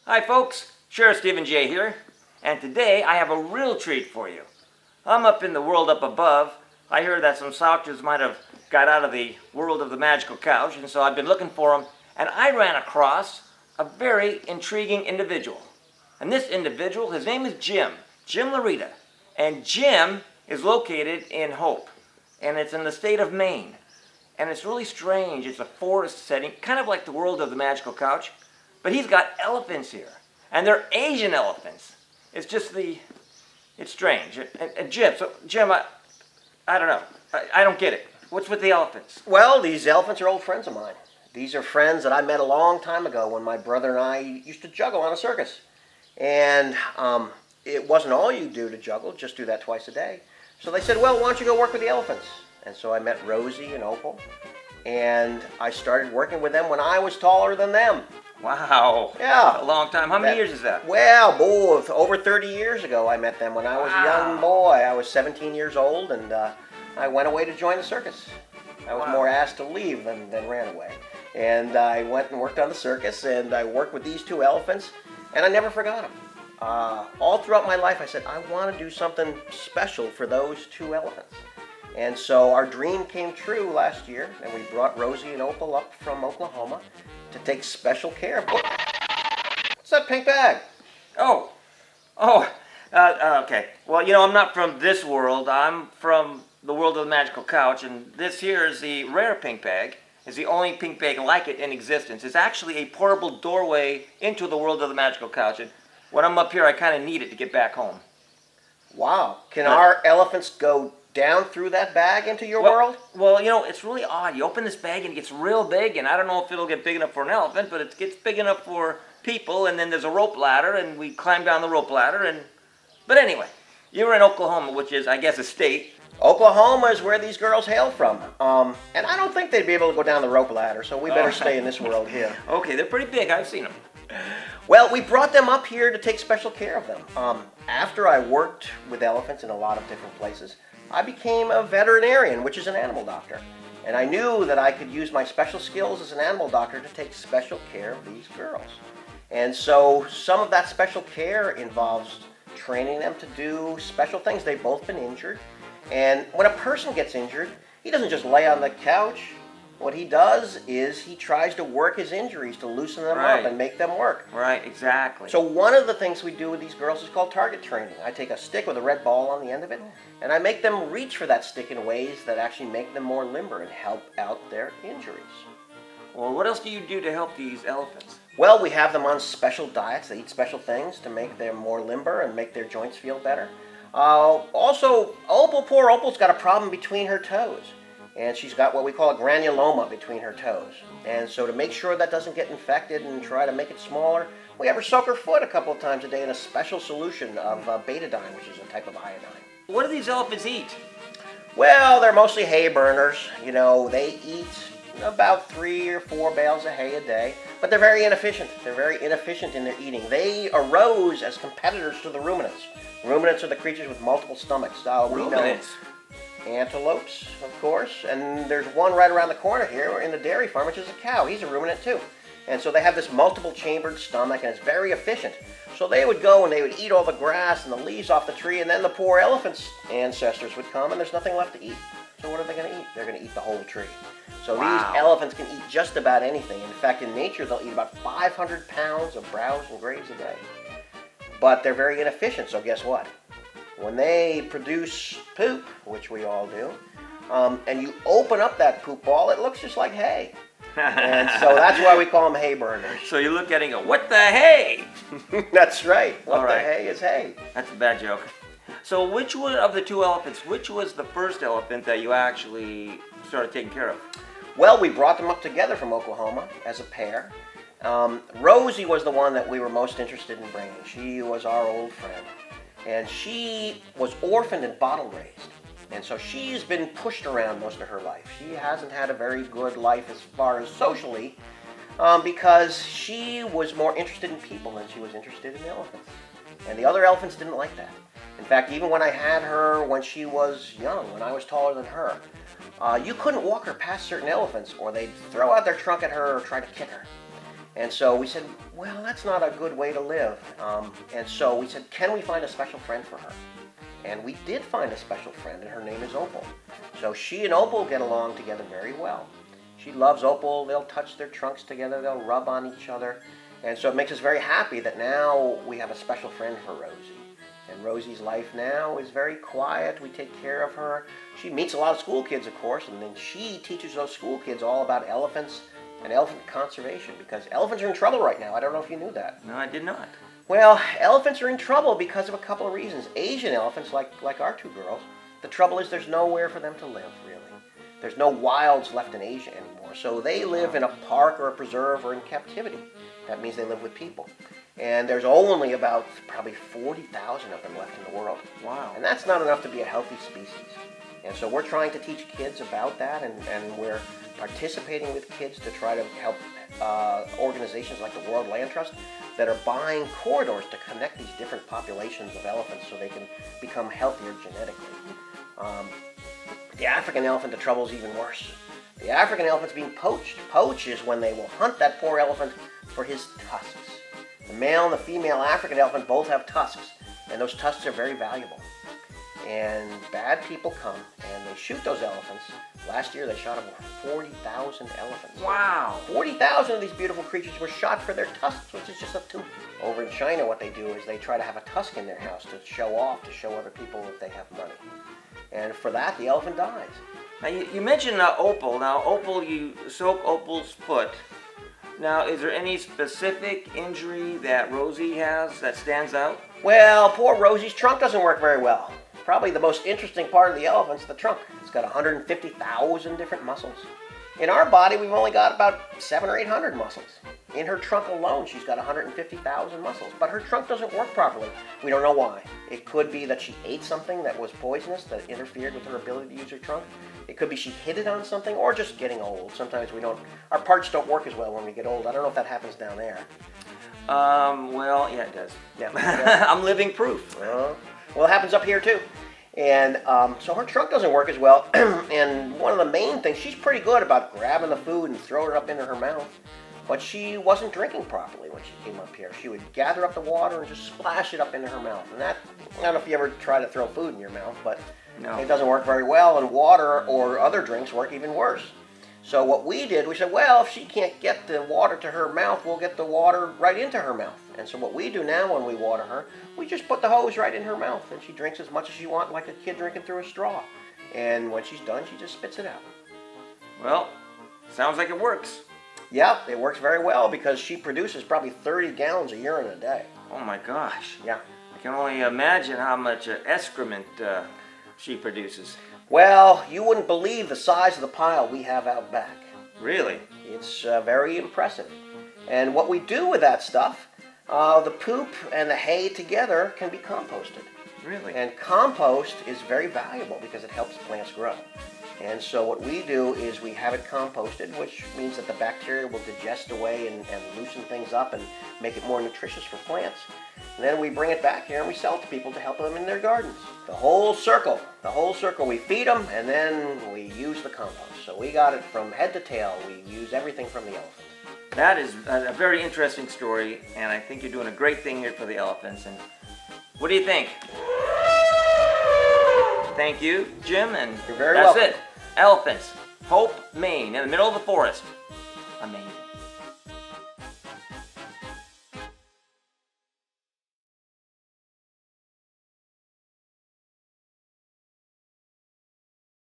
Hi folks, Sheriff Stephen J here, and today I have a real treat for you. I'm up in the world up above. I heard that some slouches might have got out of the world of the magical couch, and so I've been looking for them, and I ran across a very intriguing individual. And this individual, his name is Jim Laurita, and Jim is located in Hope, and it's in the state of Maine. And it's really strange. It's a forest setting, kind of like the world of the magical couch. But he's got elephants here, and they're Asian elephants. It's strange. And Jim, I don't know. I don't get it. What's with the elephants? Well, these elephants are old friends of mine. These are friends that I met a long time ago when my brother and I used to juggle on a circus. And it wasn't all you do to juggle, just do that twice a day. So they said, well, why don't you go work with the elephants? And so I met Rosie and Opal, and I started working with them when I was taller than them. Wow. Yeah. A long time. How many years is that? Well, boy, over 30 years ago I met them when I was a young boy. I was 17 years old, and I went away to join the circus. I was more asked to leave than ran away. And I went and worked on the circus, and I worked with these two elephants, and I never forgot them. All throughout my life I said, I want to do something special for those two elephants. And so our dream came true last year, and we brought Rosie and Opal up from Oklahoma to take special care of. What's that pink bag? Okay. Well, you know, I'm not from this world. I'm from the world of the magical couch, and this here is the rare pink bag. It's the only pink bag like it in existence. It's actually a portable doorway into the world of the magical couch, and when I'm up here, I kind of need it to get back home. Wow. Can our elephants go down through that bag into your world? Well, you know, it's really odd. You open this bag and it gets real big, and I don't know if it'll get big enough for an elephant, but it gets big enough for people, and then there's a rope ladder, and we climb down the rope ladder, but anyway, you were in Oklahoma, which is, I guess, a state. Oklahoma is where these girls hail from, and I don't think they'd be able to go down the rope ladder, so we better stay in this world here. Okay, they're pretty big. I've seen them. Well, we brought them up here to take special care of them. After I worked with elephants in a lot of different places, I became a veterinarian, which is an animal doctor. And I knew that I could use my special skills as an animal doctor to take special care of these girls. And so some of that special care involves training them to do special things. They've both been injured. And when a person gets injured, he doesn't just lay on the couch. What he does is he tries to work his injuries to loosen them up and make them work. Right, exactly. So one of the things we do with these girls is called target training. I take a stick with a red ball on the end of it, and I make them reach for that stick in ways that actually make them more limber and help out their injuries. Well, what else do you do to help these elephants? Well, we have them on special diets. They eat special things to make them more limber and make their joints feel better. Also, poor Opal's got a problem between her toes. And she's got what we call a granuloma between her toes. And so to make sure that doesn't get infected and try to make it smaller, we have her soak her foot a couple of times a day in a special solution of betadine, which is a type of iodine. What do these elephants eat? Well, they're mostly hay burners. You know, they eat about 3 or 4 bales of hay a day, but they're very inefficient. They're very inefficient in their eating. They arose as competitors to the ruminants. Ruminants are the creatures with multiple stomachs. Ruminants? Antelopes, of course, and there's one right around the corner here in the dairy farm, which is a cow. He's a ruminant too. And so they have this multiple chambered stomach, and it's very efficient. So they would go and they would eat all the grass and the leaves off the tree, and then the poor elephant's ancestors would come and there's nothing left to eat. So what are they going to eat? They're going to eat the whole tree. So these elephants can eat just about anything. In fact, in nature, they'll eat about 500 pounds of browse and graves a day. But they're very inefficient, so guess what? When they produce poop, which we all do, and you open up that poop ball, it looks just like hay. And so that's why we call them hay burners. So you look at it and go, what the hay? That's right. What the hay is hay. That's a bad joke. So which one of the two elephants, which was the first elephant that you actually started taking care of? Well, we brought them up together from Oklahoma as a pair. Rosie was the one that we were most interested in bringing. She was our old friend. And she was orphaned and bottle raised. And so she's been pushed around most of her life. She hasn't had a very good life as far as socially because she was more interested in people than she was interested in elephants. And the other elephants didn't like that. In fact, even when I had her when she was young, when I was taller than her, you couldn't walk her past certain elephants or they'd throw out their trunk at her or try to kick her. And so we said, well, that's not a good way to live. And so we said, can we find a special friend for her? And we did find a special friend, and her name is Opal. So she and Opal get along together very well. She loves Opal. They'll touch their trunks together. They'll rub on each other. And so it makes us very happy that now we have a special friend for Rosie. And Rosie's life now is very quiet. We take care of her. She meets a lot of school kids, of course, and then she teaches those school kids all about elephants and elephant conservation, because elephants are in trouble right now. I don't know if you knew that. No, I did not. Well, elephants are in trouble because of a couple of reasons. Asian elephants, like our two girls, the trouble is there's nowhere for them to live, really. There's no wilds left in Asia anymore. So they live in a park or a preserve or in captivity. That means they live with people. And there's only about probably 40,000 of them left in the world. Wow. And that's not enough to be a healthy species. And so we're trying to teach kids about that, and we're participating with kids to try to help organizations like the World Land Trust that are buying corridors to connect these different populations of elephants so they can become healthier genetically. The African elephant, the trouble is even worse. The African elephant's being poached. Poach is when they will hunt that poor elephant for his tusks. The male and the female African elephant both have tusks, and those tusks are very valuable. And bad people come and they shoot those elephants. Last year they shot over 40,000 elephants. Wow! 40,000 of these beautiful creatures were shot for their tusks, which is just a tooth. Over in China, what they do is they try to have a tusk in their house to show off, to show other people that they have money. And for that, the elephant dies. Now, you mentioned Opal. Now, Opal, you soak Opal's foot. Now, is there any specific injury that Rosie has that stands out? Well, poor Rosie's trunk doesn't work very well. Probably the most interesting part of the elephant's the trunk. It's got 150,000 different muscles. In our body, we've only got about 700 or 800 muscles. In her trunk alone, she's got 150,000 muscles. But her trunk doesn't work properly. We don't know why. It could be that she ate something that was poisonous that interfered with her ability to use her trunk. It could be she hit it on something, or just getting old. Sometimes our parts don't work as well when we get old. I don't know if that happens down there. Well, yeah, it does. Yeah. I'm living proof. Well, it happens up here too. And so her trunk doesn't work as well. And one of the main things, she's pretty good about grabbing the food and throwing it up into her mouth. But she wasn't drinking properly when she came up here. She would gather up the water and just splash it up into her mouth. And that, I don't know if you ever try to throw food in your mouth, but no. It doesn't work very well. And water or other drinks work even worse. So what we did, we said, well, if she can't get the water to her mouth, we'll get the water right into her mouth. And so what we do now when we water her, we just put the hose right in her mouth, and she drinks as much as she wants, like a kid drinking through a straw. And when she's done, she just spits it out. Well, sounds like it works. Yeah, it works very well because she produces probably 30 gallons of urine a day. Oh my gosh. Yeah. I can only imagine how much excrement she produces. Well, you wouldn't believe the size of the pile we have out back. Really? It's very impressive. And what we do with that stuff, the poop and the hay together can be composted. Really? And compost is very valuable because it helps plants grow. And so what we do is we have it composted, which means that the bacteria will digest away and loosen things up and make it more nutritious for plants. And then we bring it back here and we sell it to people to help them in their gardens. The whole circle. We feed them and then we use the compost. So we got it from head to tail. We use everything from the elephant. That is a very interesting story, and I think you're doing a great thing here for the elephants. And what do you think? Thank you, Jim, and you're very that's welcome. it. Elephants, Hope, Maine, in the middle of the forest. Amazing.